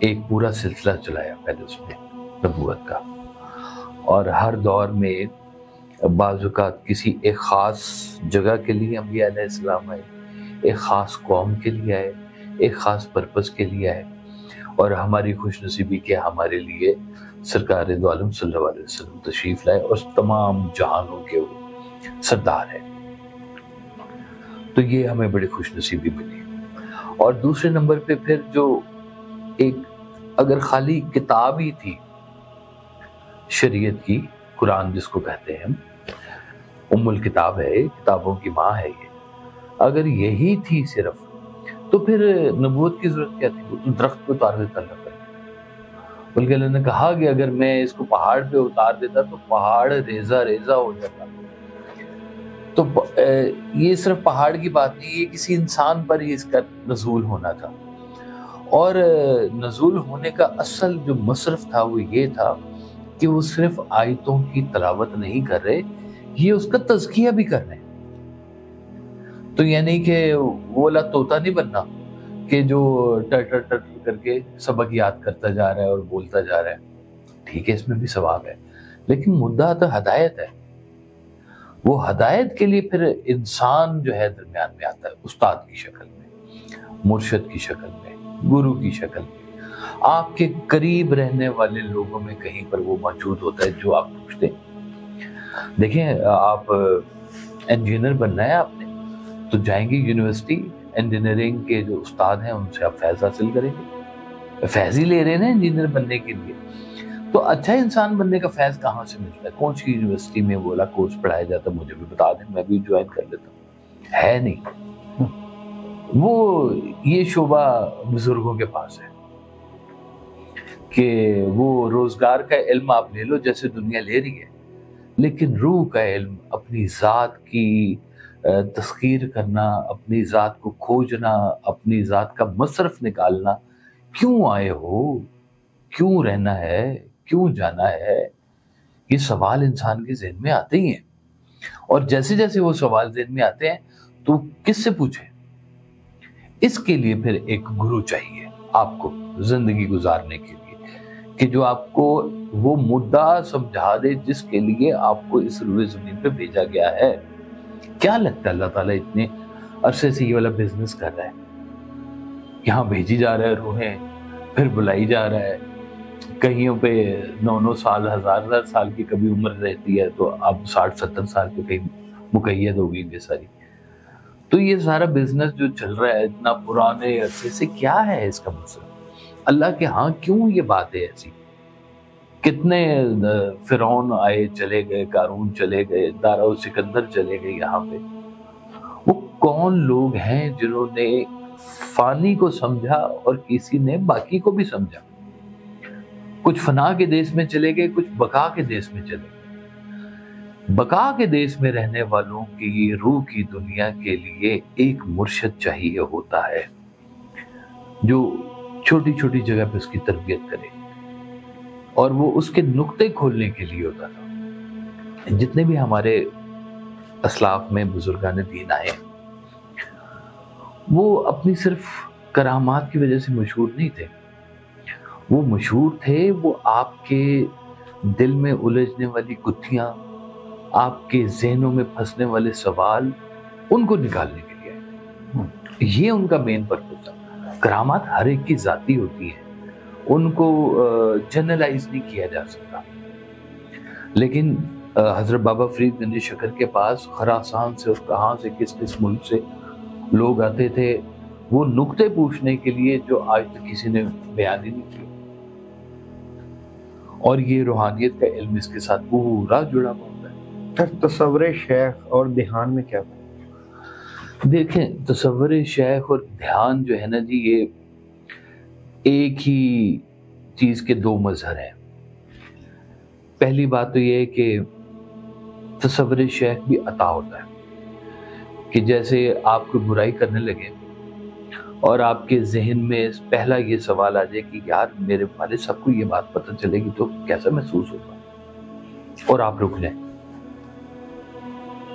ایک پورا سلسلہ چلایا پہلے اس نے نبوت کا، اور ہر دور میں بعض اوقات کسی ایک خاص جگہ کے لیے انبیاء علیہ السلام آئے، ایک خاص قوم کے لیے آئے، ایک خاص پرپس کے لیے آئے، اور ہماری خوش نصیبی کہ ہمارے لیے سرکار دو عالم صلی اللہ علیہ وسلم تشریف لائے اور تمام جہانوں کے وہ سردار ہیں۔ تو یہ ہمیں بڑی خوش نصیبی ملی۔ اور دوسرے نمبر پہ پھر جو ایک اگر خالی کتاب ہی تھی شریعت کی، قرآن جس کو کہتے ہیں ہم، ام الکتاب ہے، کتابوں کی ماں ہے یہ، اگر یہی تھی صرف تو پھر نبوت کی ضرورت کیا تھی؟ وہ تو درخت پہ اتار دیتا اللہ تعالیٰ۔ بلکہ اللہ نے کہا کہ اگر میں اس کو پہاڑ پہ اتار دیتا تو پہاڑ ریزہ ریزہ ہو جاتا۔ تو یہ صرف پہاڑ کی بات نہیں، یہ کسی انسان پر ہی اس کا نزول ہونا تھا، اور نزول ہونے کا اصل جو مصرف تھا وہ یہ تھا کہ وہ صرف آیتوں کی تلاوت نہیں کر رہے، یہ اس کا تزکیہ بھی کر رہے ہیں۔ تو یعنی کہ وہ اللہ طوطا نہیں بننا کہ جو ٹر ٹر ٹر کر کے سبق یاد کرتا جا رہا ہے اور بولتا جا رہا ہے، ٹھیک ہے اس میں بھی ثواب ہے، لیکن مدعا تو ہدایت ہے۔ وہ ہدایت کے لیے پھر انسان جو ہے درمیان میں آتا ہے، استاد کی شکل میں، مرشد کی شکل میں، گرو کی شکل میں، آپ کے قریب رہنے والے لوگوں میں کہیں پر وہ موجود ہوتا ہے جو آپ پوچھتے ہیں۔ دیکھیں آپ انجینئر بننا ہے آپ نے تو جائیں گے یونیورسٹی، انجینئرنگ کے جو استاد ہیں ان سے آپ فیض حاصل کریں گے، فیض ہی لے رہے ہیں نا انجینئر بننے کے لیے۔ تو اچھا انسان بننے کا فیض کہاں سے ملتا ہے؟ کون سی یونیورسٹی میں بولا کورس پڑھایا جاتا ہے؟ مجھے بھی بتا دیں، میں بھی جوائن کر لیتا ہوں۔ ہے نہیں، وہ یہ شعبہ بزرگوں کے پاس ہے کہ وہ روزگار کا علم آپ لے لو جیسے دنیا لے رہی ہے، لیکن روح کا علم، اپنی ذات کی تسخیر کرنا، اپنی ذات کو کھوجنا، اپنی ذات کا مصرف نکالنا، کیوں آئے ہو، کیوں رہنا ہے، کیوں جانا ہے، یہ سوال انسان کے ذہن میں آتے ہی ہیں۔ اور جیسے جیسے وہ سوال ذہن میں آتے ہیں تو کس سے پوچھیں؟ اس کے لیے پھر ایک گرو چاہیے آپ کو زندگی گزارنے کے لیے، کہ جو آپ کو وہ مدعا سمجھا دے جس کے لیے آپ کو اس روئے زمین پہ بھیجا گیا ہے۔ کیا لگتا ہے اللہ تعالیٰ اتنے عرصے سے یہ والا بزنس کر رہا ہے؟ یہاں بھیجی جا رہا ہے روحیں، پھر بلائی جا رہا ہے، کہیں پہ 9 سال 1000 سال کی کبھی عمر رہتی ہے تو اب 60-70 سال کے کہیں مقید ہو گئی یہ ساری۔ تو یہ سارا بزنس جو چل رہا ہے اتنا پرانے عرصے سے، کیا ہے اس کا مقصد؟ اللہ کے ہاں کیوں یہ بات ہے ایسی؟ کتنے فرعون آئے چلے گئے، قارون چلے گئے، دارا و سکندر چلے گئے، یہاں پہ وہ کون لوگ ہیں جنہوں نے فانی کو سمجھا اور کسی نے باقی کو بھی سمجھا؟ کچھ فنا کے دیش میں چلے گئے، کچھ بقا کے دیش میں چلے گئے۔ بقا کے دیش میں رہنے والوں کی روح کی دنیا کے لیے ایک مرشد چاہیے ہوتا ہے جو چھوٹی چھوٹی جگہ پہ اس کی تربیت کرے، اور وہ اس کے نقطے کھولنے کے لیے ہوتا تھا۔ جتنے بھی ہمارے اسلاف میں بزرگان دین آئے وہ اپنی صرف کرامات کی وجہ سے مشہور نہیں تھے، وہ مشہور تھے وہ آپ کے دل میں الجھنے والی گتھیاں، آپ کے ذہنوں میں پھنسنے والے سوال، ان کو نکالنے کے لیے آئے۔ یہ ان کا مین پرپس تھا۔ کرامات ہر ایک کی ذاتی ہوتی ہے، ان کو جنرلائز نہیں کیا جا سکتا، لیکن حضرت بابا فرید گنج شکر کے پاس خراسان سے اور کہاں سے کس کس ملک سے لوگ آتے تھے وہ نقطے پوچھنے کے لیے جو آج تک کسی نے بیان ہی نہیں کیا، اور یہ روحانیت کا علم اس کے ساتھ پورا جڑا ہوا ہوتا ہے۔ تصور شیخ اور دھیان میں کیا فرق؟ دیکھیں تصور شیخ اور دھیان جو ہے نا جی، یہ ایک ہی چیز کے دو مظہر ہیں۔ پہلی بات تو یہ ہے کہ تصور شیخ بھی عطا ہوتا ہے کہ جیسے آپ کو برائی کرنے لگے اور آپ کے ذہن میں پہلا یہ سوال آ جائے کہ یار میرے والد صاحب کو یہ بات پتہ چلے گی تو کیسا محسوس ہوگا، اور آپ رک لیں۔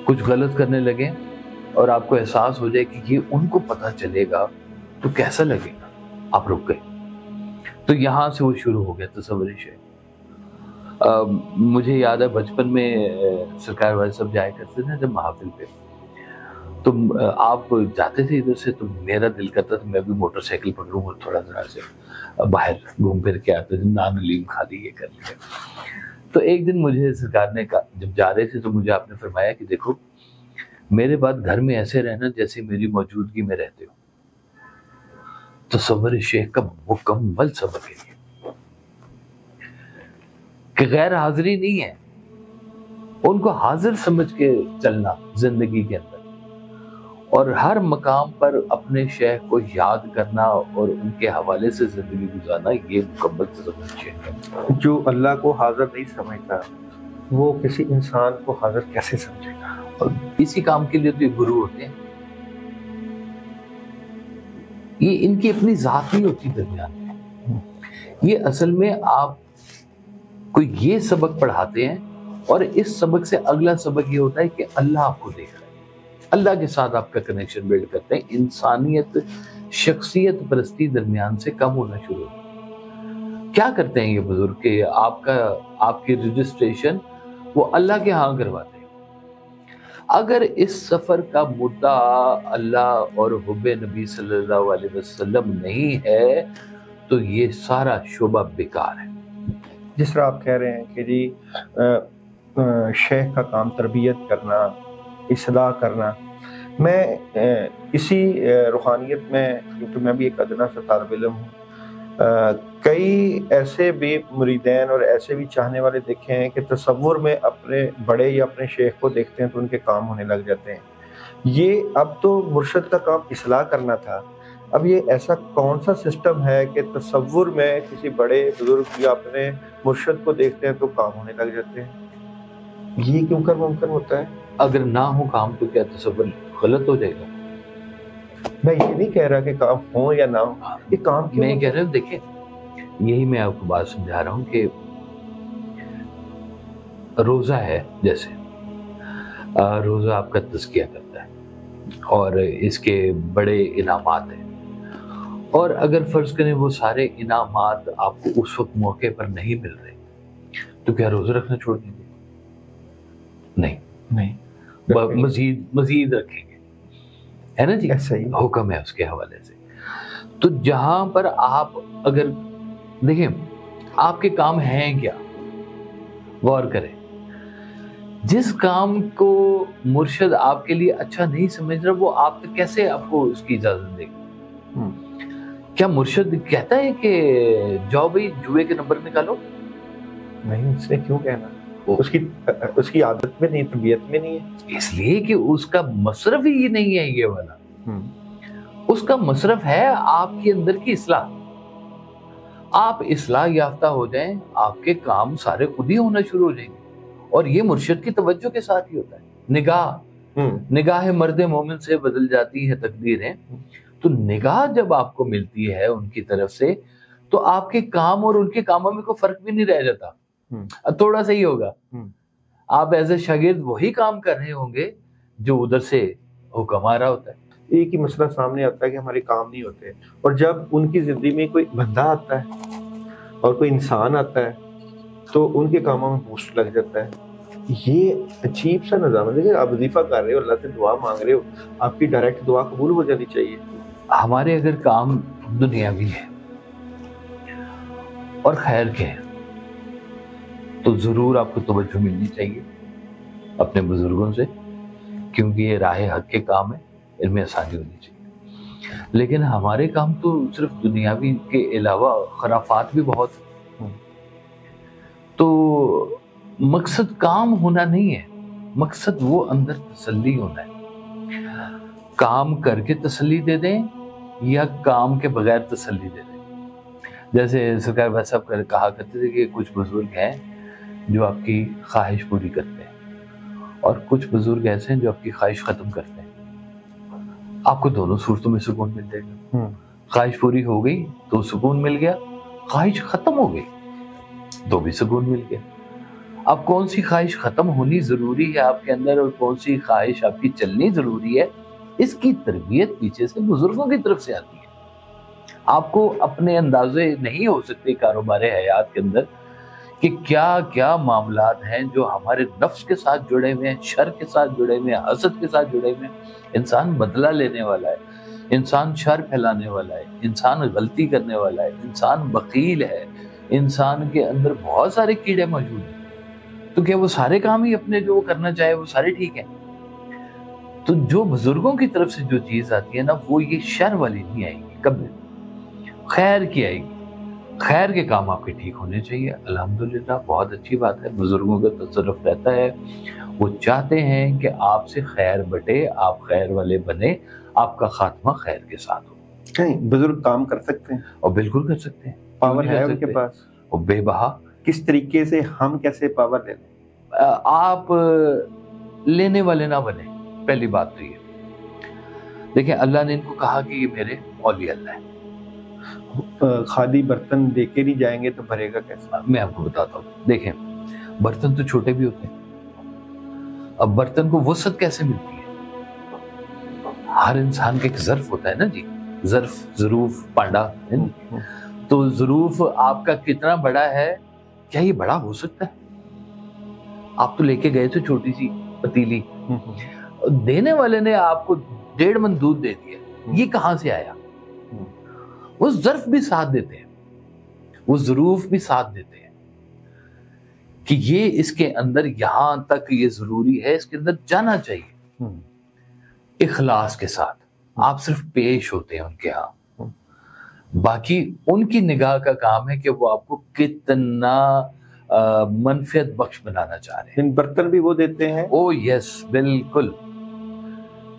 کچھ غلط کرنے لگے اور آپ کو احساس ہو جائے کہ یہ ان کو پتہ چلے گا تو کیسا لگے گا، آپ رک گئے۔ تو یہاں سے وہ شروع ہو گیا تصور شیخ۔ مجھے یاد ہے بچپن میں سرکار والے صاحب جایا کرتے تھے جب محافل پہ، تو آپ جاتے تھے ادھر سے، تو میرا دل کرتا تھا میں بھی موٹر سائیکل پکڑوں اور تھوڑا ذرا سے باہر گھوم پھر کے آتے تھے، نان علیم کھا لی یہ کر لیا۔ تو ایک دن مجھے سرکار نے کہا، جب جا رہے تھے تو مجھے آپ نے فرمایا کہ دیکھو میرے بعد گھر میں ایسے رہنا جیسے میری موجودگی میں رہتے ہو۔ تصور شیخ کا مکمل سبق ہے یہ کہ غیر حاضری نہیں ہے، ان کو حاضر سمجھ کے چلنا زندگی کے اندر، اور ہر مقام پر اپنے شیخ کو یاد کرنا اور ان کے حوالے سے زندگی گزارنا، یہ مکمل تصور شیخ ہے۔ جو اللہ کو حاضر نہیں سمجھتا وہ کسی انسان کو حاضر کیسے سمجھے گا؟ اور اسی کام کے لیے تو یہ گرو ہوتے ہیں، یہ ان کی اپنی ذات نہیں ہوتی درمیان میں، یہ اصل میں آپ کو یہ سبق پڑھاتے ہیں، اور اس سبق سے اگلا سبق یہ ہوتا ہے کہ اللہ آپ کو دیکھ رہا ہے، اللہ کے ساتھ آپ کا کنیکشن بلڈ کرتے ہیں، انسانیت شخصیت پرستی درمیان سے کم ہونا شروع ہوتی ہے۔ کیا کرتے ہیں یہ بزرگ کہ آپ کی رجسٹریشن وہ اللہ کے ہاں کرواتے ہیں۔ اگر اس سفر کا مدعا اللہ اور حب نبی صلی اللہ علیہ وسلم نہیں ہے تو یہ سارا شعبہ بیکار ہے۔ جس طرح آپ کہہ رہے ہیں کہ جی شیخ کا کام تربیت کرنا، اصلاح کرنا، میں اسی روحانیت میں، کیونکہ میں بھی ایک ادنا سا طالب علم ہوں، کئی ایسے بھی مریدین اور ایسے بھی چاہنے والے دیکھے ہیں کہ تصور میں اپنے بڑے یا اپنے شیخ کو دیکھتے ہیں تو ان کے کام ہونے لگ جاتے ہیں۔ یہ اب تو مرشد کا کام اصلاح کرنا تھا، اب یہ ایسا کون سا سسٹم ہے کہ تصور میں کسی بڑے بزرگ یا اپنے مرشد کو دیکھتے ہیں تو کام ہونے لگ جاتے ہیں؟ یہ کیوں کر ممکن ہوتا ہے؟ اگر نہ ہو کام تو کیا تصور غلط ہو جائے گا؟ میں یہ نہیں کہہ رہا کہ کام ہو یا نہ ہو، یہ کام کیوں؟ میں کہہ رہا ہوں دیکھیں، یہی میں آپ کو بات سمجھا رہا ہوں کہ روزہ ہے، جیسے روزہ آپ کا تزکیہ کرتا ہے اور اس کے بڑے انعامات ہیں، اور اگر فرض کریں وہ سارے انعامات آپ کو اس وقت موقع پر نہیں مل رہے تو کیا روزہ رکھنا چھوڑ دیں گے؟ نہیں، مزید رکھیں گے، ہے نا جی؟ حکم ہے اس کے حوالے سے۔ تو جہاں پر آپ اگر دیکھیں آپ کے کام ہیں کیا، غور کریں، جس کام کو مرشد آپ کے لیے اچھا نہیں سمجھ رہا وہ آپ کیسے آپ کو اس کی اجازت دے گا؟ کیا مرشد کہتا ہے کہ جاؤ بھائی جوئے کے نمبر نکالو؟ نہیں، اس نے کیوں کہنا؟ اس کی عادت میں نہیں، طبیعت میں نہیں ہے، اس لیے کہ اس کا مصرف ہی نہیں ہے یہ والا۔ اس کا مصرف ہے آپ کے اندر کی اصلاح۔ آپ اصلاح یافتہ ہو جائیں، آپ کے کام سارے خود ہی ہونا شروع ہو جائیں گے، اور یہ مرشد کی توجہ کے ساتھ ہی ہوتا ہے۔ نگاہ مرد مومن سے بدل جاتی ہے تقدیریں، تو نگاہ جب آپ کو ملتی ہے ان کی طرف سے تو آپ کے کام اور ان کے کاموں میں کوئی فرق بھی نہیں رہ جاتا، تھوڑا سا ہی ہوگا۔ آپ ایز اے شاگرد وہی کام کر رہے ہوں گے جو ادھر سے حکم آ رہا ہوتا ہے۔ ایک ہی مسئلہ سامنے آتا ہے کہ ہمارے کام نہیں ہوتے، اور جب ان کی زندگی میں کوئی بندہ آتا ہے اور کوئی انسان آتا ہے تو ان کے کاموں میں بوسٹ لگ جاتا ہے۔ یہ عجیب سا نظام ہے۔ لیکن آپ وظیفہ کر رہے ہو، اللہ سے دعا مانگ رہے ہو، آپ کی ڈائریکٹ دعا قبول ہو جانی چاہیے۔ ہمارے اگر کام دنیاوی ہے اور خیر کے ہیں تو ضرور آپ کو توجہ ملنی چاہیے اپنے بزرگوں سے، کیونکہ یہ راہ حق کے کام ہے، ان میں آسانی ہونی چاہیے۔ لیکن ہمارے کام تو صرف دنیاوی کے علاوہ خرافات بھی بہت ہیں۔ تو مقصد کام ہونا نہیں ہے، مقصد وہ اندر تسلی ہونا ہے۔ کام کر کے تسلی دے دیں یا کام کے بغیر تسلی دے دیں۔ جیسے سرکار بھائی صاحب کہا کرتے تھے کہ کچھ بزرگ ہیں جو آپ کی خواہش پوری کرتے ہیں، اور کچھ بزرگ ایسے ہیں جو آپ کی خواہش ختم کرتے ہیں۔ آپ کو دونوں صورتوں میں سکون مل جائے گا۔ خواہش پوری ہو گئی تو سکون مل گیا، خواہش ختم ہو گئی تو بھی سکون مل گیا۔ اب کون سی خواہش ختم ہونی ضروری ہے آپ کے اندر اور کون سی خواہش آپ کی چلنی ضروری ہے، اس کی تربیت پیچھے سے بزرگوں کی طرف سے آتی ہے۔ آپ کو اپنے اندازے نہیں ہو سکتے کاروبار حیات کے اندر کہ کیا کیا معاملات ہیں جو ہمارے نفس کے ساتھ جڑے ہوئے ہیں، شر کے ساتھ جڑے ہوئے ہیں، حسد کے ساتھ جڑے ہوئے ہیں۔ انسان بدلہ لینے والا ہے، انسان شر پھیلانے والا ہے، انسان غلطی کرنے والا ہے، انسان بخیل ہے، انسان کے اندر بہت سارے کیڑے موجود ہیں۔ تو کیا وہ سارے کام ہی اپنے جو وہ کرنا چاہے وہ سارے ٹھیک ہیں؟ تو جو بزرگوں کی طرف سے جو چیز آتی ہے نا، وہ یہ شر والی نہیں آئے گی، کبھی خیر کی آئے گی۔ خیر کے کام آپ کے ٹھیک ہونے چاہیے۔ الحمدللہ بہت اچھی بات ہے، بزرگوں کا تصرف رہتا ہے، وہ چاہتے ہیں کہ آپ سے خیر بٹے، آپ خیر والے بنے، آپ کا خاتمہ خیر کے ساتھ ہو۔ نہیں، بزرگ کام کر سکتے ہیں اور بالکل کر سکتے ہیں، پاور ہے ان کے پاس، اور بے بہا۔ کس طریقے سے ہم کیسے پاور لے لیں؟ آپ لینے والے نہ بنے، پہلی بات تو یہ دیکھیں، اللہ نے ان کو کہا کہ یہ میرے اولیاء اللہ ہیں۔ خالی برتن دے کے نہیں جائیں گے تو بھرے گا کیسے؟ میں آپ کو بتاتا ہوں، دیکھیں برتن تو چھوٹے بھی ہوتے ہیں، اب برتن کو وسعت کیسے ملتی ہے؟ ہر انسان کا ایک ظرف ہوتا ہے نا جی، ظرف، ظروف، پانڈا، تو ظروف آپ کا کتنا بڑا ہے، کیا یہ بڑا ہو سکتا ہے؟ آپ تو لے کے گئے تھے چھوٹی سی پتیلی، دینے والے نے آپ کو 1.5 من دودھ دے دیا، یہ کہاں سے آیا؟ وہ ظرف بھی ساتھ دیتے ہیں، وہ ظروف بھی ساتھ دیتے ہیں کہ یہ اس کے اندر یہاں تک یہ ضروری ہے، اس کے اندر جانا چاہیے اخلاص کے ساتھ۔ آپ صرف پیش ہوتے ہیں ان کے ہاں، باقی ان کی نگاہ کا کام ہے کہ وہ آپ کو کتنا منفعت بخش بنانا چاہ رہے ہیں۔ برتن بھی وہ دیتے ہیں؟ او یس، بالکل۔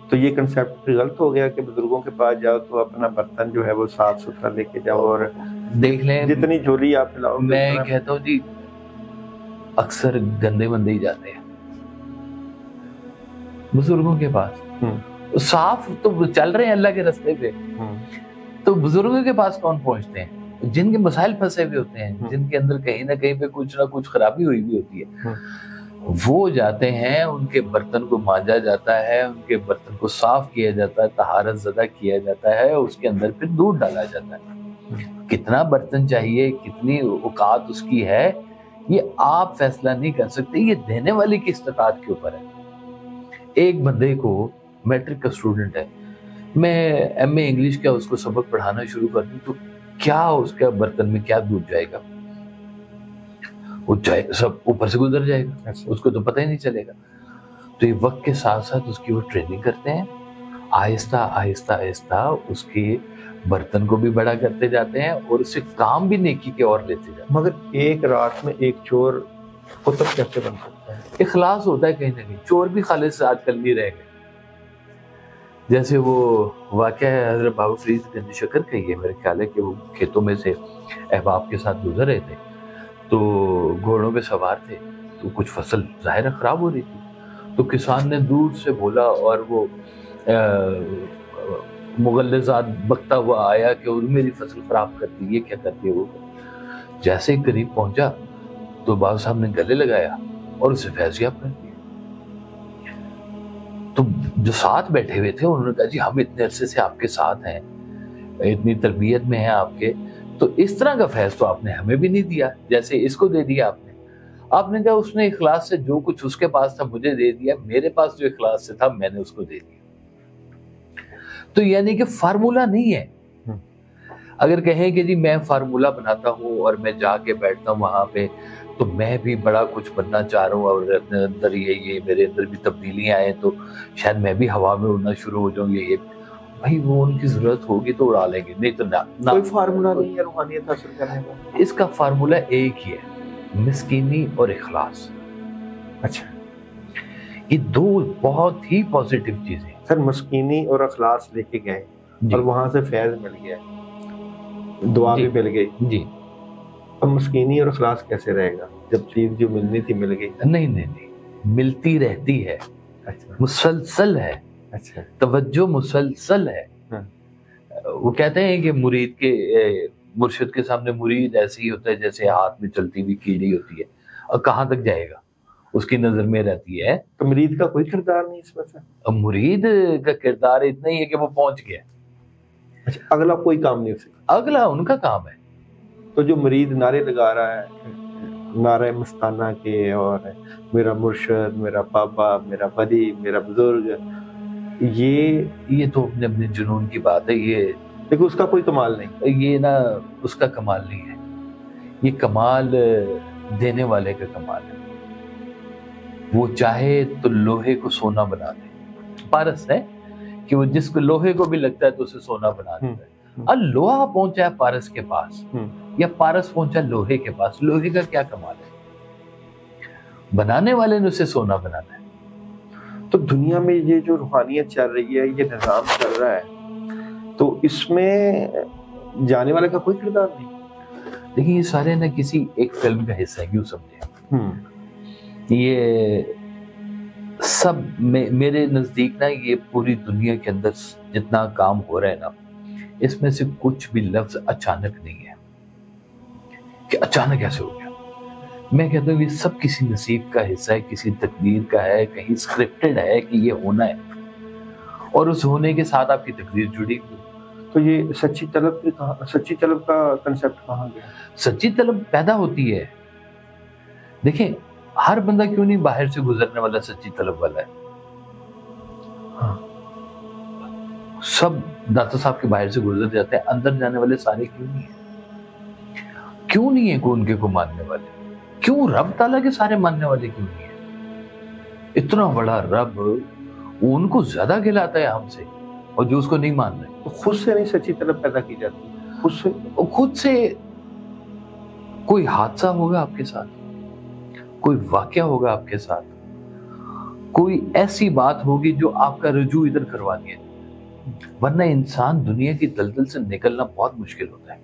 تو یہ کنسیپٹ غلط ہو گیا کہ بزرگوں کے پاس جاؤ تو اپنا برتن جو ہے وہ صاف ستھرا لے کے جاؤ، اور دیکھ لیں جتنی جھولی آپ پلاؤ۔ میں کہتا ہوں جی، اکثر گندے بندے ہی جاتے ہیں بزرگوں کے پاس، صاف تو چل رہے ہیں اللہ کے راستے پہ، تو بزرگوں کے پاس کون پہنچتے ہیں؟ جن کے مسائل پھنسے ہوئے ہوتے ہیں، جن کے اندر کہیں نہ کہیں پہ کچھ نہ کچھ خرابی ہوئی بھی ہوتی ہے، وہ جاتے ہیں، ان کے برتن کو مانجا جاتا ہے، ان کے برتن کو صاف کیا جاتا ہے، طہارت زدہ کیا جاتا ہے، اس کے اندر پھر دودھ ڈالا جاتا ہے۔ کتنا برتن چاہیے، کتنی اوقات اس کی ہے، یہ آپ فیصلہ نہیں کر سکتے، یہ دینے والے کی استطاعت کے اوپر ہے۔ ایک بندے کو میٹرک کا اسٹوڈنٹ ہے، میں ایم اے انگلش کا اس کو سبق پڑھانا شروع کر دوں تو کیا اس کا برتن میں کیا دودھ جائے گا؟ وہ سب اوپر سے گزر جائے گا، اس کو تو پتہ ہی نہیں چلے گا۔ تو یہ وقت کے ساتھ ساتھ اس کی وہ ٹریننگ کرتے ہیں، آہستہ آہستہ آہستہ اس کے برتن کو بھی بڑا کرتے جاتے ہیں، اور اسے کام بھی نیکی کے اور لیتے جاتے ہیں۔ مگر ایک رات میں ایک چور قطب کیسے بن سکتا ہے؟ اخلاص ہوتا ہے کہیں نہ کہیں۔ چور بھی خالص آج کل نہیں رہ گئے، جیسے وہ واقعہ ہے حضرت بابا فرید گنج شکر کا ہی ہے، میرے خیال ہے کہ وہ کھیتوں میں سے احباب کے ساتھ گزر رہے تھے، تو گھوڑوں پہ سوار تھے، تو کچھ فصل ظاہر خراب ہو رہی تھی، تو کسان نے دور سے بولا، اور وہ مغلظات بکتا ہوا آیا کہ میری فصل خراب کر دی، یہ کیا کرتی ہے وہ۔ جیسے ہی قریب پہنچا تو بابا صاحب نے گلے لگایا اور اسے فیضیاب کر دیا۔ تو جو ساتھ بیٹھے ہوئے تھے انہوں نے کہا جی ہم اتنے عرصے سے آپ کے ساتھ ہیں، اتنی تربیت میں ہیں آپ کے، تو اس طرح کا فیض تو آپ نے ہمیں بھی نہیں دیا جیسے اس کو دے دیا آپ نے۔ آپ نے کہا اس نے اخلاص سے جو کچھ اس کے پاس تھا مجھے دے دیا، میرے پاس جو اخلاص سے تھا میں نے اس کو دے دیا۔ تو یعنی کہ فارمولہ نہیں ہے۔ اگر کہیں کہ جی میں فارمولہ بناتا ہوں اور میں جا کے بیٹھتا ہوں وہاں پہ تو میں بھی بڑا کچھ بننا چاہ رہا ہوں، اور اپنے اندر یہ میرے اندر بھی تبدیلیاں آئیں تو شاید میں بھی ہوا میں اڑنا شروع ہو جاؤں، یہ بھائی وہ ان کی ضرورت ہوگی تو اڑا لیں گے، نہیں تو نہ۔ کوئی فارمولہ نہیں ہے روحانیت حاصل کرنے کا؟ اس کا فارمولہ ایک ہی ہے، مسکینی اور اخلاص۔ اچھا، یہ دو بہت ہی پازیٹیو چیزیں۔ سر مسکینی اور اخلاص لے کے گئے اور وہاں سے فیض مل گیا، دعا بھی مل گئی جی، اب مسکینی اور اخلاص کیسے رہے گا جب چیز جو ملنی تھی مل گئی؟ نہیں، ملتی رہتی ہے، مسلسل ہے، اچھا، توجہ مسلسل ہے۔ وہ کہتے ہیں کہ مرید کے مرشد کے سامنے مرید ایسے ہی ہوتا ہے جیسے ہاتھ میں چلتی ہوئی کیڑی ہوتی ہے، اور کہاں تک جائے گا اس کی نظر میں رہتی ہے۔ تو مرید کا کوئی کردار نہیں اس میں سے؟ مرید کا کردار اتنا ہی ہے کہ وہ پہنچ گیا، اچھا اگلا کوئی کام نہیں ہو سکتا، اگلا ان کا کام ہے. تو جو مرید نعرے لگا رہا ہے نعرہ مستانہ کے، اور میرا مرشد، میرا بابا، میرا ولی، میرا بزرگ، یہ تو اپنے اپنے جنون کی بات ہے. یہ دیکھو اس کا کوئی کمال نہیں، یہ نا اس کا کمال نہیں ہے، یہ کمال دینے والے کا کمال ہے. وہ چاہے تو لوہے کو سونا بنا دے. پارس ہے کہ وہ جس کو لوہے کو بھی لگتا ہے تو اسے سونا بنا دیتا ہے. اب لوہا پہنچا ہے پارس کے پاس یا پارس پہنچا لوہے کے پاس، لوہے کا کیا کمال ہے؟ بنانے والے نے اسے سونا بنانا ہے. تو دنیا میں یہ جو روحانیت چل رہی ہے، یہ نظام چل رہا ہے، تو اس میں جانے والے کا کوئی کردار نہیں. لیکن یہ سارے نا کسی ایک فلم کا حصہ ہے، یوں سمجھے. یہ سب میرے نزدیک نا یہ پوری دنیا کے اندر جتنا کام ہو رہا ہے نا، اس میں سے کچھ بھی لفظ اچانک نہیں ہے کہ اچانک ایسے ہو گیا. میں کہتا ہوں یہ سب کسی نصیب کا حصہ ہے، کسی تقدیر کا ہے، کہیں اسکرپٹڈ ہے کہ یہ ہونا ہے، اور اس ہونے کے ساتھ آپ کی تقدیر جڑی ہوئی. تو یہ سچی طلب کا کنسیپٹ کہاں گیا؟ سچی طلب پیدا ہوتی ہے. دیکھیں ہر بندہ کیوں نہیں باہر سے گزرنے والا سچی طلب والا ہے؟ سب داتا صاحب کے باہر سے گزر جاتے ہیں، اندر جانے والے سارے کیوں نہیں ہیں؟ کیوں نہیں ہے کوئی ان کے کو ماننے والے؟ کیوں رب تعالیٰ کے سارے ماننے والے کیوں نہیں ہیں؟ اتنا بڑا رب ان کو زیادہ کھلاتا ہے ہم سے، اور جو اس کو نہیں مان رہے. تو خود سے نہیں سچی طلب پیدا کی جاتی؟ خود سے کوئی حادثہ ہوگا آپ کے ساتھ، کوئی واقعہ ہوگا آپ کے ساتھ، کوئی ایسی بات ہوگی جو آپ کا رجوع ادھر کروانی ہے. ورنہ انسان دنیا کی دلدل سے نکلنا بہت مشکل ہوتا ہے.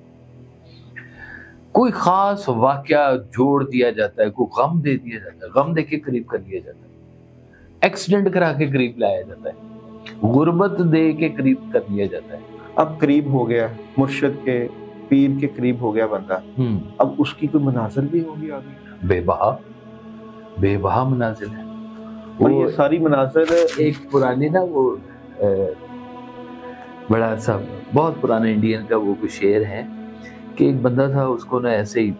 کوئی خاص واقعہ جوڑ دیا جاتا ہے، کوئی غم دے دیا جاتا ہے، غم دے کے قریب کر لیا جاتا ہے، ایکسیڈنٹ کرا کے قریب لایا جاتا ہے، غربت دے کے قریب کر لیا جاتا ہے. اب قریب ہو گیا مرشد کے، پیر کے قریب ہو گیا بندہ، اب اس کی کوئی منازل بھی ہوگی آگے؟ بے بہا منازل ہے. اور یہ ساری منازل ایک پرانی نا وہ بڑا سا بہت پرانا انڈین کا وہ کوئی شعر ہے کہ ایک بندہ تھا، اس کو نا ایسے ہی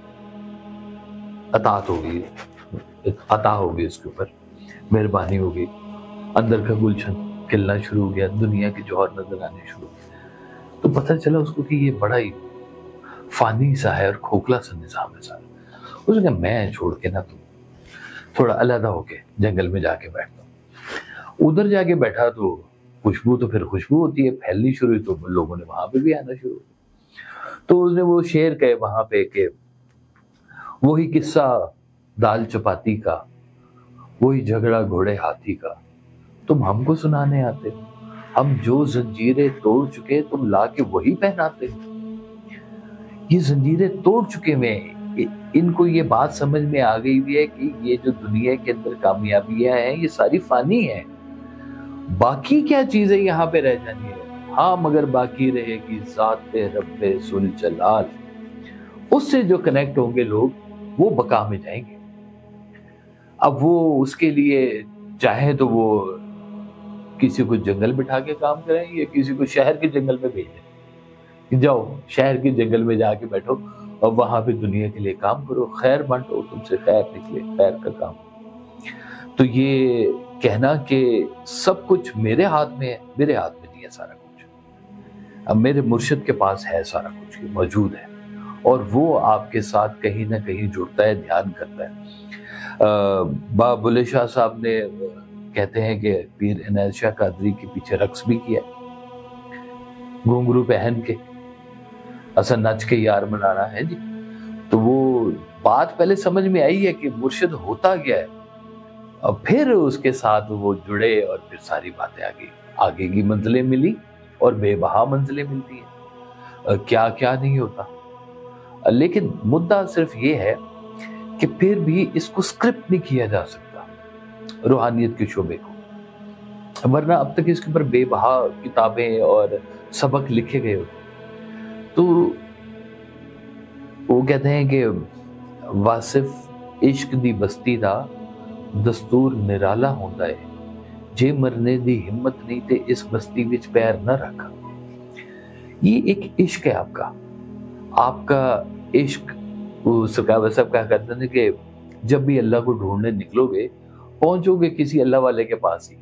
عطا ہو گئی اس کے اوپر، مہربانی ہو گئی، اندر کا گلشن کھلنا شروع ہو گیا، دنیا کے جوہر نظر آنے شروع ہو گئے. تو پتہ چلا اس کو کہ یہ بڑا ہی فانی سا ہے اور کھوکھلا سا نظام ہے سارا. اس نے کہا میں چھوڑ کے نا تو تھوڑا علیحدہ ہو کے جنگل میں جا کے بیٹھتا ہوں. ادھر جا کے بیٹھا تو خوشبو تو پھر خوشبو ہوتی ہے، پھیلنی شروع ہوئی، تو لوگوں نے وہاں پہ بھی آنا شروع ہو. تو اس نے وہ شعر کہے وہاں پہ کہ وہی قصہ دال چپاتی کا، وہی جھگڑا گھوڑے ہاتھی کا، تم ہم کو سنانے آتے ہو، ہم جو زنجیریں توڑ چکے تم لا کے وہی پہناتے ہو. یہ زنجیریں توڑ چکے میں ان کو یہ بات سمجھ میں آ گئی بھی ہے کہ یہ جو دنیا کے اندر کامیابیاں ہیں یہ ساری فانی ہیں، باقی کیا چیزیں یہاں پہ رہ جانی ہے. ہاں مگر باقی رہے گی ذات رب ذوالجلال. اس سے جو کنیکٹ ہوں گے لوگ وہ بقا میں جائیں گے. اب وہ اس کے لیے چاہے تو وہ کسی کو جنگل بٹھا کے کام کریں یا کسی کو شہر کے جنگل میں بھیجیں کہ جاؤ شہر کے جنگل میں جا کے بیٹھو اور وہاں پہ دنیا کے لیے کام کرو، خیر بانٹو، تم سے خیر نکلے، خیر کا کام. تو یہ کہنا کہ سب کچھ میرے ہاتھ میں ہے، میرے ہاتھ میں نہیں ہے سارا کچھ. اب میرے مرشد کے پاس ہے سارا کچھ موجود ہے، اور وہ آپ کے ساتھ کہیں نہ کہیں جڑتا ہے، دھیان کرتا ہے. بابا بلے شاہ صاحب نے کہتے ہیں کہ پیر عنایت شاہ قادری کے پیچھے رقص بھی کیا، گھنگرو پہن کے، اصل نچ کے یار منانا ہے جی. تو وہ بات پہلے سمجھ میں آئی ہے کہ مرشد ہوتا کیا ہے، اور پھر اس کے ساتھ وہ جڑے اور پھر ساری باتیں آگے کی منزلیں ملی اور بے بہا منزلیں ملتی ہیں. کیا کیا نہیں ہوتا. لیکن مدعا صرف یہ ہے کہ پھر بھی اس کو سکرپٹ نہیں کیا جا سکتا روحانیت کے شعبے کو، ورنہ اب تک اس کے اوپر بے بہا کتابیں اور سبق لکھے گئے ہوتے. تو وہ کہتے ہیں کہ واصف عشق دی بستی دا دستور نرالا ہوندا ہے، جے مرنے دی ہمت نہیں تے اس بستی وچ پیر نہ رکھا. یہ ایک عشق ہے آپ کا عشق. سرکار صاحب کہا کرتے ہیں کہ جب بھی اللہ کو ڈھونڈنے نکلو گے پہنچو گے کسی اللہ والے کے پاس ہی,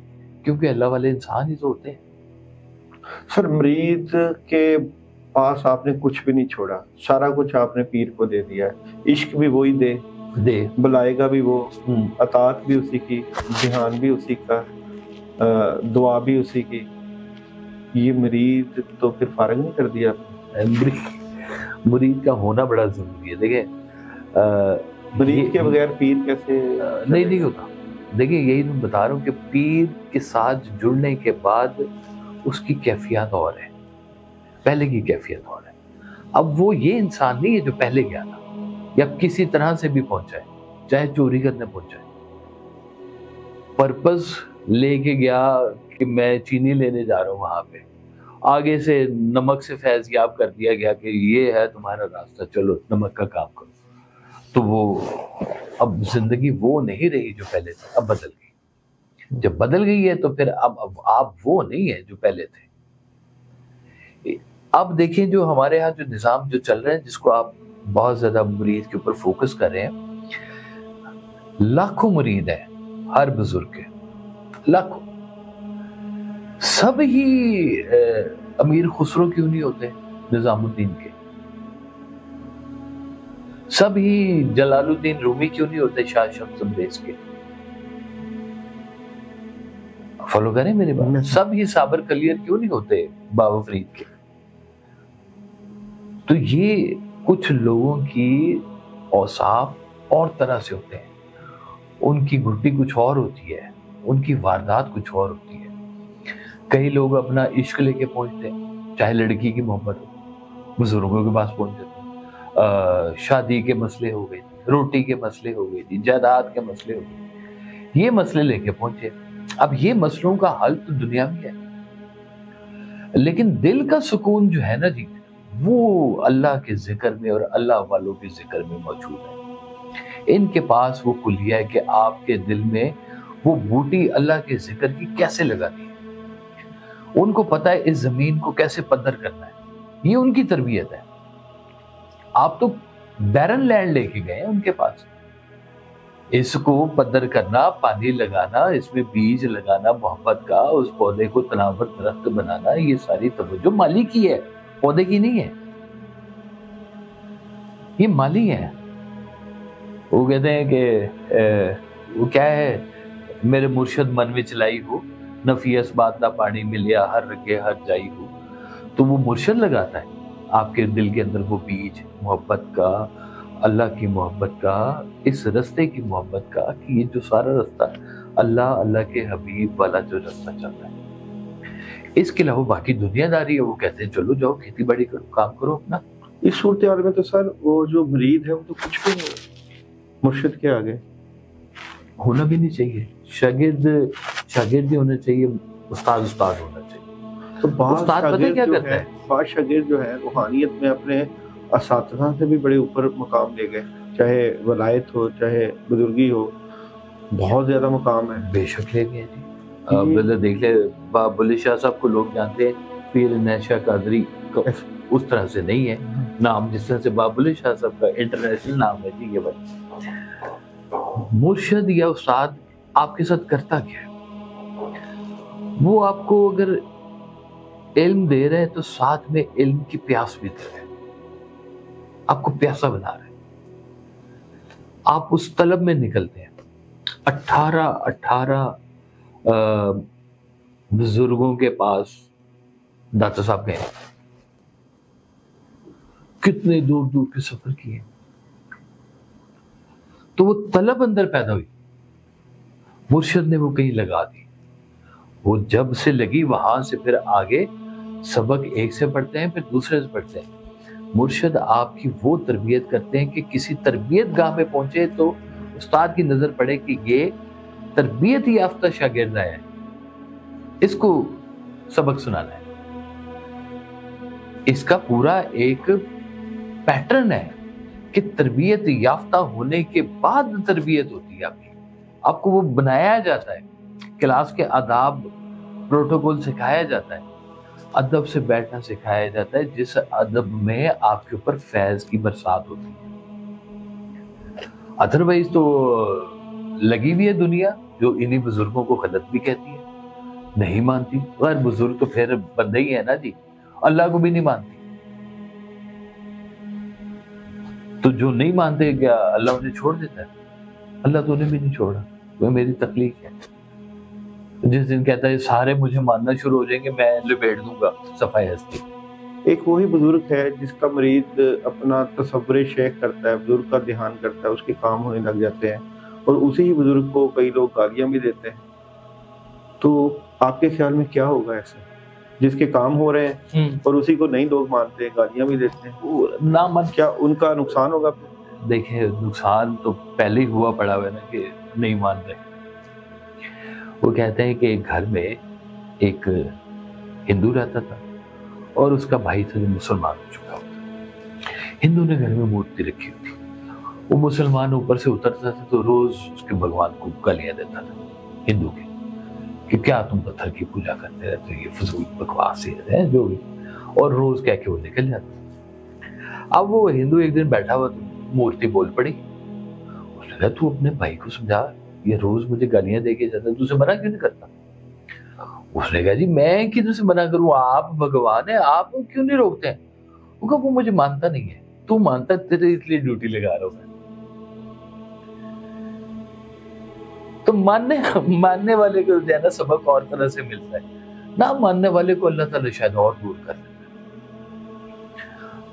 کیونکہ اللہ والے انسان ہی تو ہوتے ہیں. سر مرید کے پاس آپ نے کچھ بھی نہیں چھوڑا, سارا کچھ آپ نے پیر کو دے دیا ہے. عشق بھی وہی دے, بلائے گا بھی وہ, اطاعت بھی اسی کی, دھیان بھی اسی کا, دعا بھی اسی کی. یہ مرید تو پھر فارغ نہیں کر دیا آپ نے؟ مرید کا ہونا بڑا ضروری ہے. دیکھیں مرید کے بغیر پیر کیسے نہیں ہوتا. دیکھیں یہی تو بتا رہا ہوں کہ پیر کے ساتھ جڑنے کے بعد اس کی کیفیت اور ہے, پہلے کی کیفیت اور ہے. اب وہ یہ انسان نہیں ہے جو پہلے گیا تھا یا کسی طرح سے بھی پہنچا ہے, چاہے چوری کرنے پہنچا ہے, پرپز لے کے گیا کہ میں چینی لینے جا رہا ہوں, وہاں پہ آگے سے نمک سے فیض یاب کر دیا گیا کہ یہ ہے تمہارا راستہ, چلو نمک کا کام کرو. تو وہ اب زندگی وہ نہیں رہی جو پہلے تھی, اب بدل گئی. جب بدل گئی ہے تو پھر اب آپ وہ نہیں ہے جو پہلے تھے. اب دیکھیں جو ہمارے ہاں جو نظام جو چل رہے ہیں, جس کو آپ بہت زیادہ مرید کے اوپر فوکس کر رہے ہیں, لاکھوں مرید ہیں ہر بزرگ کے, لاکھوں. سب ہی امیر خسرو کیوں نہیں ہوتے نظام الدین کے؟ سب ہی جلال الدین رومی کیوں نہیں ہوتے شاہ شمس تبریز کے؟ فالو کریں میری بات. سب ہی صابر کلیر کیوں نہیں ہوتے بابا فرید کے؟ تو یہ کچھ لوگوں کی اوصاف اور طرح سے ہوتے ہیں, ان کی گھٹی کچھ اور ہوتی ہے, ان کی واردات کچھ اور ہوتی ہے. کئی لوگ اپنا عشق لے کے پہنچتے ہیں, چاہے لڑکی کی محبت ہو, بزرگوں کے پاس پہنچ جاتے ہیں. شادی کے مسئلے ہو گئے, روٹی کے مسئلے ہو گئے, جائیداد کے مسئلے ہو گئے, یہ مسئلے لے کے پہنچے. اب یہ مسئلوں کا حل تو دنیا میں ہے, لیکن دل کا سکون جو ہے نا جی, وہ اللہ کے ذکر میں اور اللہ والوں کے ذکر میں موجود ہے. ان کے پاس وہ کلیہ ہے کہ آپ کے دل میں وہ بوٹی اللہ کے ذکر کی کیسے لگانی ہے. ان کو پتہ ہے اس زمین کو کیسے پدر کرنا ہے, یہ ان کی تربیت ہے. آپ تو بیرن لینڈ لے کے گئے ہیں ان کے پاس. اس کو پدر کرنا, پانی لگانا, اس میں بیج لگانا محبت کا, اس پودے کو تناور درخت بنانا, یہ ساری توجہ مالی کی ہے, پودے کی نہیں ہے. یہ مالی ہے. وہ کہتے ہیں کہ وہ کیا ہے, میرے مرشد من میں چلائی ہو, نفیس بات نہ پانی ملیا, ہر رگے ہر جائی ہو. تو وہ مرشد لگاتا ہے آپ کے دل کے اندر وہ بیج محبت کا, اللہ کی محبت کا, اس رستے کی محبت کا, کہ یہ جو سارا رستہ اللہ کے حبیب والا جو رستہ چلتا ہے, اس کے علاوہ باقی دنیا داری ہے. وہ کہتے ہیں چلو جاؤ کھیتی باڑی کرو, کام کرو اپنا. اس صورتحال میں تو سر وہ جو مرید ہے وہ تو کچھ بھی نہیں, مرشد کے آگے ہونا بھی نہیں چاہیے. شاگرد بھی ہونا چاہیے, استاد ہونا چاہیے. تو استاد پتہ کیا کرتا ہے, بعض شاگرد جو ہے روحانیت میں اپنے اساتذہ سے بھی بڑے اوپر مقام لے گئے, چاہے ولایت ہو چاہے بزرگی ہو, بہت زیادہ مقام ہے. بے شک لے گئے جی. دیکھ لے بلے شاہ صاحب کو لوگ جانتے ہیں, پیر نیشا قادری اس طرح سے نہیں ہے نام جس طرح سے بابل شاہ صاحب کا انٹرنیشنل نام ہے جی. یہ بات مرشد یا استاد آپ کے ساتھ کرتا کیا ہے, وہ آپ کو اگر علم دے رہے تو ساتھ میں علم کی پیاس بھی دے رہے, آپ کو پیاسا بنا رہے. آپ اس طلب میں نکلتے ہیں. 18 بزرگوں کے پاس داتا صاحب گئے, کتنے دور دور کے سفر کیے. تو وہ طلب اندر پیدا ہوئی, مرشد نے وہ کہیں لگا دی. وہ جب سے لگی وہاں سے پھر آگے سبق ایک سے پڑھتے ہیں, پھر دوسرے سے پڑھتے ہیں. مرشد آپ کی وہ تربیت کرتے ہیں کہ کسی تربیت گاہ میں پہنچے تو استاد کی نظر پڑے کہ یہ تربیت یافتہ شاگرد ہے, اس کو سبق سنانا ہے. اس کا پورا ایک پیٹرن ہے کہ تربیت یافتہ ہونے کے بعد تربیت ہوتی ہے آپ کو وہ بنایا جاتا ہے, کلاس کے آداب پروٹوکول سکھایا جاتا ہے, ادب سے بیٹھنا سکھایا جاتا ہے جس ادب میں آپ کے اوپر فیض کی برسات ہوتی ہے. ادروائز تو لگی ہوئی ہے دنیا جو انہی بزرگوں کو غلط بھی کہتی ہے, نہیں مانتی. غیر بزرگ تو پھر بندے ہی ہے نا جی, اللہ کو بھی نہیں مانتی. تو جو نہیں مانتے کیا اللہ انہیں چھوڑ دیتا ہے؟ اللہ تو انہیں بھی نہیں چھوڑا. وہ میری تخلیق ہے. جس دن کہتا ہے سارے مجھے ماننا شروع ہو جائیں گے میں لپیٹ دوں گا صفحہ ہستی. ایک وہی بزرگ ہے جس کا مرید اپنا تصور شیخ کرتا ہے, بزرگ کا دھیان کرتا ہے, اس کے کام ہونے لگ جاتے ہیں, اور اسی ہی بزرگ کو کئی لوگ گالیاں بھی دیتے ہیں. تو آپ کے خیال میں کیا ہوگا ایسے جس کے کام ہو رہے ہیں اور اسی کو نہیں لوگ مانتے, گالیاں بھی دیتے ہیں, کیا ان کا نقصان ہوگا؟ دیکھیں نقصان تو پہلے ہی ہوا پڑا ہوا ہے نا کہ نہیں مان رہے. وہ کہتے ہیں کہ ایک گھر میں ایک ہندو رہتا تھا اور اس کا بھائی تھا جو مسلمان ہو چکا ہوتا. ہندو نے گھر میں مورتی رکھی ہوئی تھی. وہ مسلمان اوپر سے اترتا تھا تو روز اس کے بھگوان کو گالیاں دیتا تھا ہندو کے کہ کیا تم پتھر کی پوجا کرتے رہتے, یہ فضول بکواس ہے جو بھی, اور روز کہہ کے وہ نکل جاتا. اب وہ ہندو ایک دن بیٹھا ہوا تو مورتی بول پڑی. اس نے کہا تو اپنے بھائی کو سمجھا, یہ روز مجھے گالیاں دے کے جاتا ہے, تو اسے منع کیوں نہیں کرتا؟ اس نے کہا جی میں کدھر سے منع کروں, آپ بھگوان ہیں, آپ کیوں نہیں روکتے ہیں؟ وہ کہا وہ مجھے مانتا نہیں ہے, تو مانتا تیرے اس لیے ڈیوٹی لگا رہا ہوں میں. تو ماننے والے کو جو ہے نا سبق اور طرح سے ملتا ہے, نہ ماننے والے کو اللہ تعالیٰ شاید اور دور کر دیتا ہے,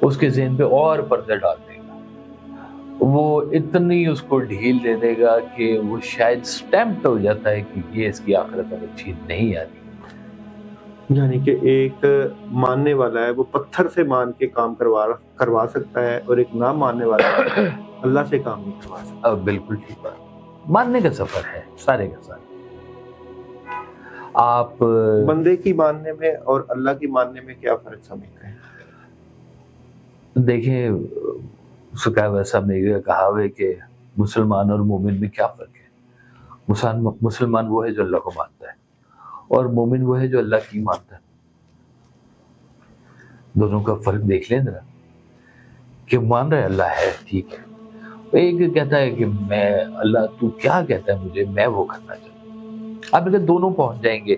اس کے ذہن پہ اور پردے ڈال دے گا, وہ اتنی اس کو ڈھیل دے دے گا کہ وہ شاید سٹیمپٹ ہو جاتا ہے کہ یہ اس کی آخرت اب اچھی نہیں آتی. یعنی کہ ایک ماننے والا ہے وہ پتھر سے مان کے کام کروا سکتا ہے, اور ایک نہ ماننے والا اللہ سے کام نہیں کروا سکتا. بالکل ٹھیک بات. ماننے کا سفر ہے سارے کا سارا. آپ بندے کی ماننے میں اور اللہ کی ماننے میں کیا فرق سمجھتے ہیں؟ دیکھیں سکھاوہ صاحب نے یہ کہا ہے کہ مسلمان اور مومن میں کیا فرق ہے. مسلمان وہ ہے جو اللہ کو مانتا ہے, اور مومن وہ ہے جو اللہ کی مانتا ہے. دونوں کا فرق دیکھ لیں ذرا, کہ مان رہے اللہ ہے ٹھیک ہے, ایک کہتا ہے کہ میں اللہ تو کیا کہتا ہے مجھے, میں وہ کرنا چاہتا ہوں. اب اگر دونوں پہنچ جائیں گے,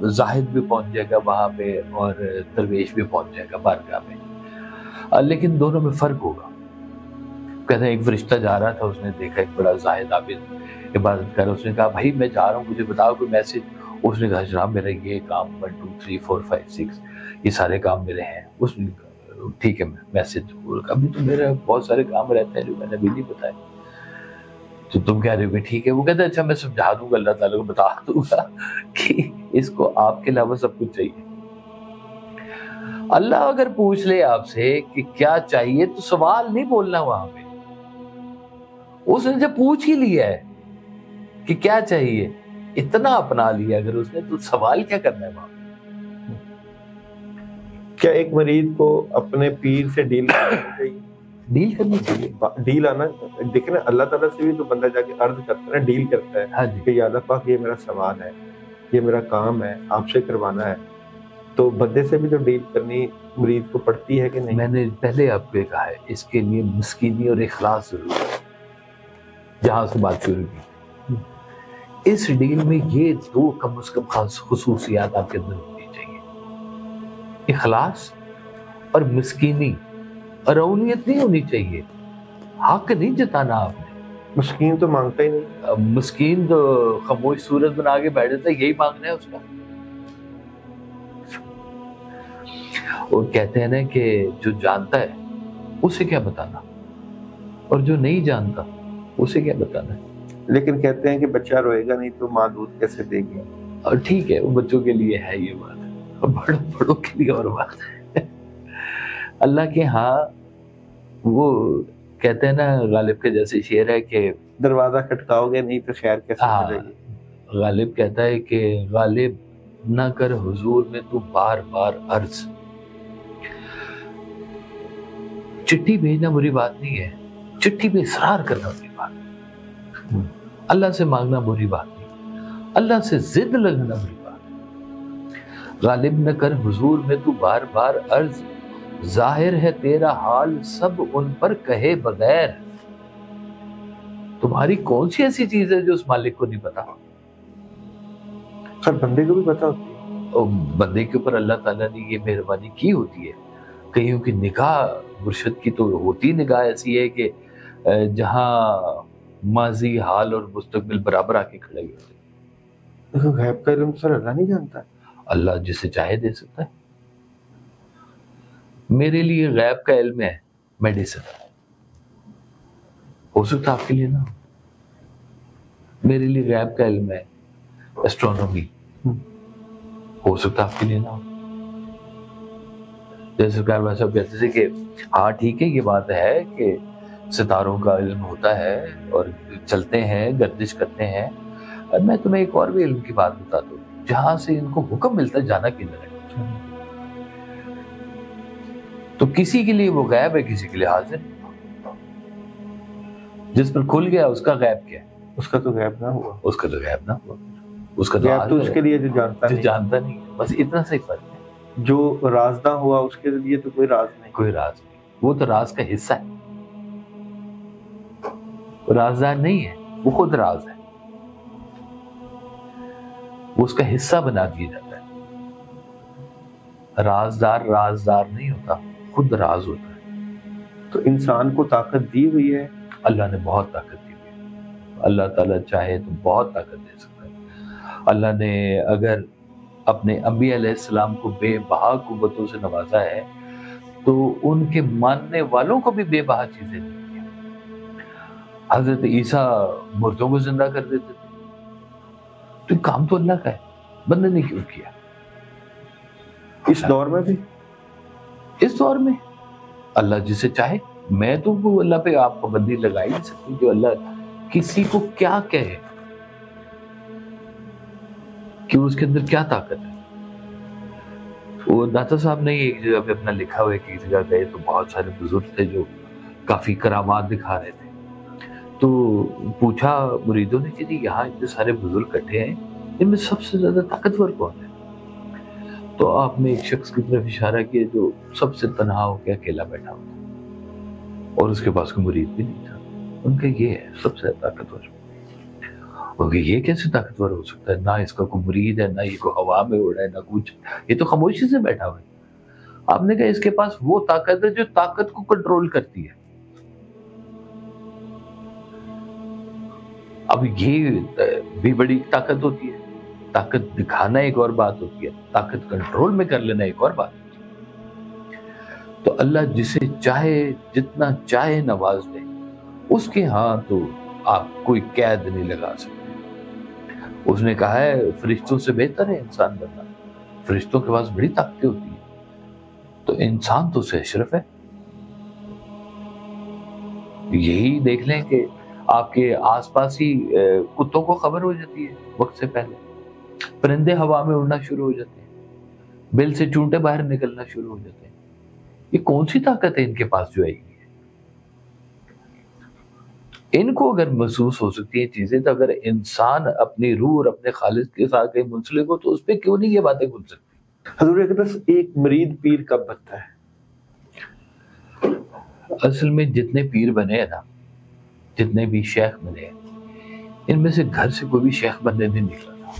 زاہد بھی پہنچ جائے گا وہاں پہ اور درویش بھی پہنچ جائے گا بارگاہ میں, لیکن دونوں میں فرق ہوگا. کہتے ہیں ایک فرشتہ جا رہا تھا, اس نے دیکھا ایک بڑا زاہد عابد عبادت کر رہا, اس نے کہا بھائی میں جا رہا ہوں مجھے بتاؤ کوئی میسج. اس نے کہا جناب میرا یہ کام 1 2 3 4 5 6 یہ سارے کام میرے ہیں. اس نے ٹھیک ہے میسج, ابھی تو میرے بہت سارے کام رہتے ہیں جو میں نے ابھی نہیں بتائے, تو تم کہہ رہے ہو کہ ٹھیک ہے. وہ کہتا ہے اچھا میں سمجھا دوں گا, اللہ تعالیٰ کو بتا دوں گا کہ اس کو آپ کے علاوہ سب کچھ چاہیے. اللہ اگر پوچھ لے آپ سے کہ کیا چاہیے تو سوال نہیں بولنا وہاں پہ. اس نے جب پوچھ ہی لیا ہے کہ کیا چاہیے, اتنا اپنا لیا اگر اس نے, تو سوال کیا کرنا ہے وہاں پہ؟ کیا ایک مریض کو اپنے پیر سے ڈیل کرنی چاہیے؟ ڈیل کرنی چاہیے. ڈیل آنا دیکھیں نا, اللہ تعالیٰ سے بھی تو بندہ جا کے عرض کرتا ہے نا, ڈیل کرتا ہے. ہاں جی. کہ یا اللہ پاک یہ میرا سوال ہے, یہ میرا کام ہے, آپ سے کروانا ہے. تو بندے سے بھی تو ڈیل کرنی مریض کو پڑتی ہے کہ نہیں؟ میں نے پہلے آپ کو کہا ہے اس کے لیے مسکینی اور اخلاص ضرور ہے. جہاں سے بات شروع کی, اس ڈیل میں یہ 2 کم از کم خاص خصوصیات آپ کے اندر ہونی چاہیے, اخلاص اور مسکینی. رعونیت نہیں ہونی چاہیے, حق نہیں جتانا آپ نے. مسکین تو مانگتا ہی نہیں. مسکین تو خاموش صورت بنا کے بیٹھ جاتا ہے, یہی مانگنا ہے اس کا. وہ کہتے ہیں نا کہ جو جانتا ہے اسے کیا بتانا, اور جو نہیں جانتا اسے کیا بتانا ہے. لیکن کہتے ہیں کہ بچہ روئے گا نہیں تو ماں دودھ کیسے دے گی. اور ٹھیک ہے وہ بچوں کے لیے ہے یہ بات, اور بڑوں کے لیے اور بات ہے. اللہ کے ہاں وہ کہتے ہیں نا, غالب کے جیسے شعر ہے کہ دروازہ کھٹکاؤ گے نہیں تو خیر کیسے ملے گی. غالب کہتا ہے کہ غالب نہ کر حضور میں تو بار بار عرض. چٹھی بھیجنا بری بات نہیں ہے, چٹھی پہ اصرار کرنا بری بات. اللہ سے مانگنا بری بات نہیں, اللہ سے ضد لگنا بری بات. غالب نہ کر حضور میں تو بار بار عرض، ظاہر ہے تیرا حال سب ان پر کہے بغیر۔ تمہاری کون سی ایسی چیز ہے جو اس مالک کو نہیں پتا؟ سر بندے کو بھی پتا ہوتی ہے، اور بندے کے اوپر اللہ تعالیٰ نے یہ مہربانی کی ہوتی ہے۔ کئیوں کی نگاہ مرشد کی تو ہوتی نگاہ ایسی ہے کہ جہاں ماضی، حال اور مستقبل برابر آ کے کھڑے ہوتے ہیں۔ غیب کا علم سر اللہ نہیں جانتا ہے؟ اللہ جسے چاہے دے سکتا ہے۔ میرے لیے غیب کا علم ہے میڈیسن، ہو سکتا آپ کے لیے نہ ہو۔ میرے لیے غیب کا علم ہے ایسٹرونومی، ہو سکتا آپ کے لیے نہ ہو۔ جیسے سرکار بھائی صاحب کہتے تھے کہ ہاں ٹھیک ہے، یہ بات ہے کہ ستاروں کا علم ہوتا ہے اور چلتے ہیں، گردش کرتے ہیں۔ میں تمہیں ایک اور بھی علم کی بات بتاتا ہوں، جہاں سے ان کو حکم ملتا ہے جانا کدھر ہے۔ تو کسی کے لیے وہ غیب ہے، کسی کے لیے حاضر ہے۔ جس پر کھل گیا اس کا غیب کیا ہے؟ اس کا تو غیب نہ ہوا، اس کا تو غیب نہ ہوا، اس کا غیب تو اس کے لیے جو جانتا نہیں ہے۔ بس اتنا سا ہی فرق ہے۔ جو راز نہ ہوا اس کے لیے تو کوئی راز نہیں، کوئی راز نہیں، وہ تو راز کا حصہ ہے، رازدار نہیں ہے، وہ خود راز ہے، وہ اس کا حصہ بنا دیا جاتا ہے۔ رازدار نہیں ہوتا، خود راز ہوتا ہے۔ تو انسان کو طاقت دی ہوئی ہے، اللہ نے بہت طاقت دی ہوئی ہے۔ اللہ تعالیٰ چاہے تو بہت طاقت دے سکتا ہے۔ اللہ نے اگر اپنے انبیاء علیہ السلام کو بے بہا قوتوں سے نوازا ہے تو ان کے ماننے والوں کو بھی بے بہا چیزیں دی ہیں۔ حضرت عیسیٰ مردوں کو زندہ کر دیتے تھے، تو کام تو اللہ کا ہے، بندے نے کیوں کیا؟ اس دور میں بھی، اس دور میں اللہ جسے چاہے، میں تو وہ اللہ پہ آپ پابندی لگائی نہیں سکتی جو اللہ کسی کو کیا کہے کہ اس کے اندر کیا طاقت ہے۔ وہ داتا صاحب نے ایک جگہ پہ اپنا لکھا ہوا ہے کہ ایک جگہ گئے تو بہت سارے بزرگ تھے جو کافی کرامات دکھا رہے تھے، تو پوچھا مریدوں نے کہ جی یہاں اتنے سارے بزرگ کٹھے ہیں، ان میں سب سے زیادہ طاقتور کون ہے؟ تو آپ نے ایک شخص کی طرف اشارہ کیا جو سب سے تنہا ہو کے اکیلا بیٹھا ہوا تھا اور اس کے پاس کوئی مرید بھی نہیں تھا۔ ان کا یہ ہے سب سے طاقتور۔ یہ کیسے طاقتور ہو سکتا ہے؟ نہ اس کا کوئی مرید ہے، نہ یہ کوئی ہوا میں اڑا ہے، نہ کچھ، یہ تو خاموشی سے بیٹھا ہوا ہے۔ آپ نے کہا اس کے پاس وہ طاقت ہے جو طاقت کو کنٹرول کرتی ہے۔ اب یہ بھی بڑی طاقت ہوتی ہے، طاقت دکھانا ایک اور بات ہوتی ہے، طاقت کنٹرول میں کر لینا ایک اور بات ہوتی ہے۔ تو اللہ جسے چاہے جتنا چاہے نواز دے، اس کے ہاں تو آپ کوئی قید نہیں لگا سکتے۔ اس نے کہا ہے فرشتوں سے بہتر ہے انسان بننا، فرشتوں کے پاس بڑی طاقتیں ہوتی ہیں، تو انسان تو سے اشرف ہے۔ یہی دیکھ لیں کہ آپ کے آس پاس ہی کتوں کو خبر ہو جاتی ہے وقت سے پہلے، پرندے ہوا میں اڑنا شروع ہو جاتے ہیں، بل سے چونٹے باہر نکلنا شروع ہو جاتے ہیں۔ یہ کون سی طاقت ہے ان کے پاس جو آئی ہے؟ ان کو اگر محسوس ہو سکتی ہیں چیزیں، تو اگر انسان اپنی روح اور اپنے خالق کے ساتھ کہیں منسلک ہو تو اس پہ کیوں نہیں یہ باتیں کھل سکتی؟ حضور اقدس ایک مرید پیر کب بنتا ہے؟ اصل میں جتنے پیر بنے ہیں نا، جتنے بھی شیخ بنے ہیں، ان میں سے گھر سے کوئی بھی شیخ بننے نہیں نکلا تھا۔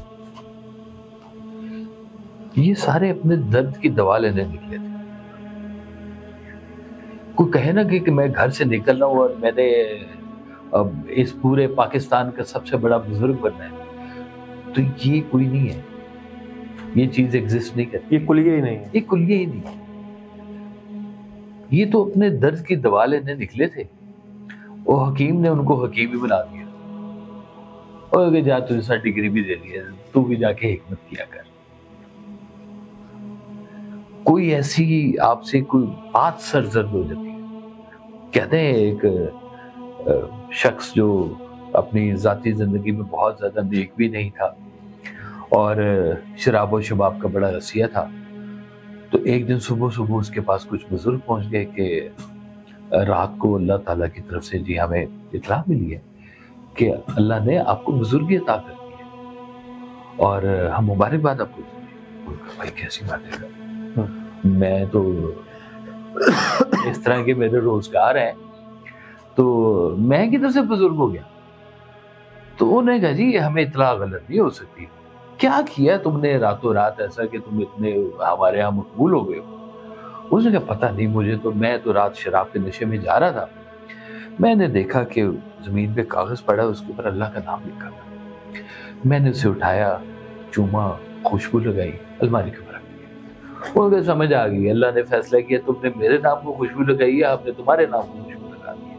یہ سارے اپنے درد کی دوا لینے نکلے تھے۔ کوئی کہے نا کہ میں گھر سے نکل رہا ہوں اور میں نے اب اس پورے پاکستان کا سب سے بڑا بزرگ بننا ہے، تو یہ کوئی نہیں ہے، یہ چیز ایگزسٹ نہیں کرتی، یہ کلیہ ہی نہیں ہے، یہ کلیہ ہی نہیں ہے۔ یہ تو اپنے درد کی دوا لینے نکلے تھے، وہ حکیم نے ان کو حکیم ہی بنا دیا، اور اگر جا تجھے سا ڈگری بھی دے دیا، تو بھی جا کے حکمت کیا کر۔ کوئی ایسی آپ سے کوئی بات سرزد ہو جاتی ہے۔ کہتے ہیں ایک شخص جو اپنی ذاتی زندگی میں بہت زیادہ نیک بھی نہیں تھا اور شراب و شباب کا بڑا رسیہ تھا، تو ایک دن صبح اس کے پاس کچھ بزرگ پہنچ گئے کہ رات کو اللہ تعالیٰ کی طرف سے جی ہمیں اطلاع ملی ہے کہ اللہ نے آپ کو بزرگی عطا کر دی ہے اور ہم مبارکباد آپ کو دیتے ہیں۔ بھائی کیسی بات ہے، میں تو اس طرح کے میرے روزگار ہیں تو میں کدھر سے بزرگ ہو گیا؟ تو انہوں نے کہا جی ہمیں اطلاع غلط نہیں ہو سکتی، کیا کیا تم نے راتوں رات ایسا کہ تم اتنے ہمارے یہاں مقبول ہو گئے ہو؟ اس نے کہا پتہ نہیں مجھے، تو میں تو رات شراب کے نشے میں جا رہا تھا، میں نے دیکھا کہ زمین پہ کاغذ پڑا، اس کے اوپر اللہ کا نام لکھا تھا، میں نے اسے اٹھایا، چوما، خوشبو لگائی، الماری کے اوپر رکھ دیا۔ ان کو سمجھ آ گئی اللہ نے فیصلہ کیا تم نے میرے نام کو خوشبو لگائی ہے، آپ نے تمہارے نام کو خوشبو لگا دی۔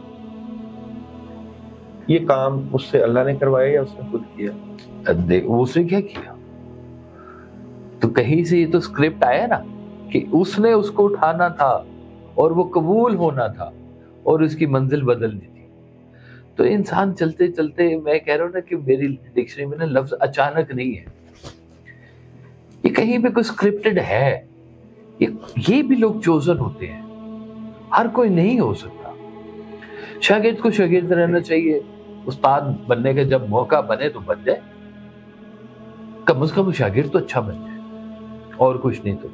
یہ کام اس سے اللہ نے کروایا یا اس نے خود کیا؟ اس نے کیا کیا؟ تو کہیں سے یہ تو اسکرپٹ آیا نا کہ اس نے اس کو اٹھانا تھا اور وہ قبول ہونا تھا اور اس کی منزل بدلنی تھی۔ تو انسان چلتے چلتے، میں کہہ رہا ہوں نا کہ میری ڈکشنری میں نا لفظ اچانک نہیں ہے، یہ کہیں پہ کوئی اسکرپٹڈ ہے، یہ بھی لوگ چوزن ہوتے ہیں، ہر کوئی نہیں ہو سکتا۔ شاگرد کو شاگرد رہنا چاہیے، استاد بننے کا جب موقع بنے تو بن جائے، کم از کم شاگرد تو اچھا بن جائے، اور کچھ نہیں۔ تو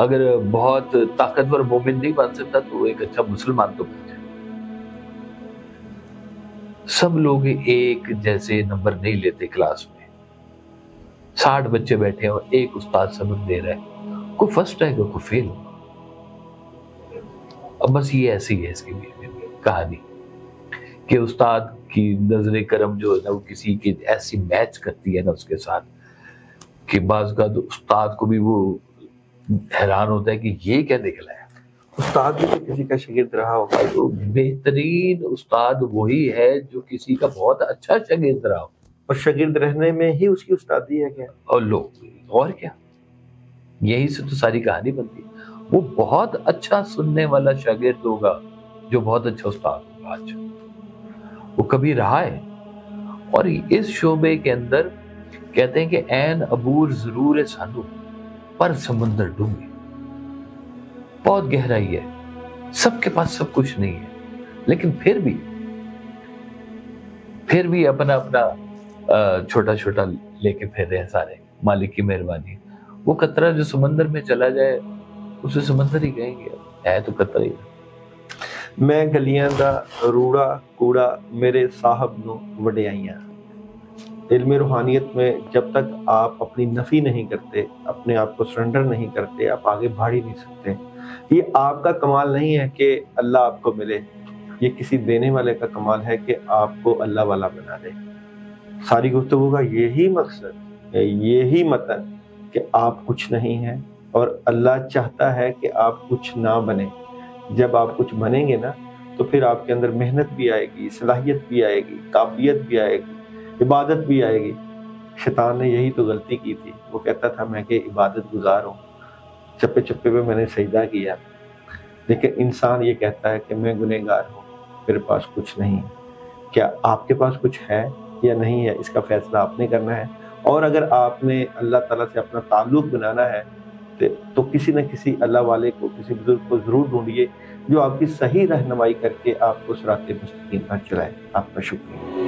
اگر بہت طاقتور مومن نہیں بن سکتا تو ایک اچھا مسلمان تو بن جائے۔ سب لوگ ایک جیسے نمبر نہیں لیتے کلاس میں، 60 بچے بیٹھے ہیں اور ایک استاد سبق دے رہا ہے، کوئی فرسٹ آئے گا کوئی فیل ہوگا۔ اب بس یہ ایسی ہے اس کی کہانی کہ استاد کی نظر کرم جو ہے نا وہ کسی کی ایسی میچ کرتی ہے نا اس کے ساتھ کہ بعض کا استاد کو بھی وہ حیران ہوتا ہے کہ یہ کیا نکلا ہے۔ استاد بھی کسی کا شاگرد رہا ہوگا، تو بہترین استاد وہی ہے جو کسی کا بہت اچھا شاگرد رہا ہو، اور شاگرد رہنے میں ہی اس کی استادی ہے کیا؟ اور لوگ اور کیا، یہی سے تو ساری کہانی بنتی ہے۔ وہ بہت اچھا سننے والا شاگرد ہوگا جو بہت اچھا استاد ہوگا، آج وہ کبھی رہا ہے۔ اور اس شعبے کے اندر کہتے ہیں کہ عین عبور ضرور ہے سانو پر سمندر ڈونگے، بہت گہرائی ہے، سب کے پاس سب کچھ نہیں ہے، لیکن پھر بھی اپنا چھوٹا چھوٹا لے کے پھر رہے ہیں سارے، مالک کی مہربانی۔ وہ قطرہ جو سمندر میں چلا جائے اسے سمندر ہی کہیں گے، ہے تو قطرہ ہی۔ میں گلیاں دا روڑا کوڑا میرے صاحب نو وڈیائیاں۔ علم روحانیت میں جب تک آپ اپنی نفی نہیں کرتے، اپنے آپ کو سرنڈر نہیں کرتے، آپ آگے بڑھ ہی نہیں سکتے۔ یہ آپ کا کمال نہیں ہے کہ اللہ آپ کو ملے، یہ کسی دینے والے کا کمال ہے کہ آپ کو اللہ والا بنا دے۔ ساری گفتگو کا یہی مقصد، یہی متن کہ آپ کچھ نہیں ہیں اور اللہ چاہتا ہے کہ آپ کچھ نہ بنیں۔ جب آپ کچھ بنیں گے نا تو پھر آپ کے اندر محنت بھی آئے گی، صلاحیت بھی آئے گی، قابلیت بھی آئے گی، عبادت بھی آئے گی۔ شیطان نے یہی تو غلطی کی تھی، وہ کہتا تھا میں کہ عبادت گزار ہوں، چپے چپے پہ میں نے سجدہ کیا، لیکن انسان یہ کہتا ہے کہ میں گنہگار ہوں، میرے پاس کچھ نہیں۔ کیا آپ کے پاس کچھ ہے یا نہیں ہے، اس کا فیصلہ آپ نے کرنا ہے۔ اور اگر آپ نے اللہ تعالیٰ سے اپنا تعلق بنانا ہے تو کسی نہ کسی اللہ والے کو، کسی بزرگ کو ضرور ڈھونڈیے جو آپ کی صحیح رہنمائی کر کے آپ کو صراط مستقیم پر چلائے۔ آپ کا شکریہ۔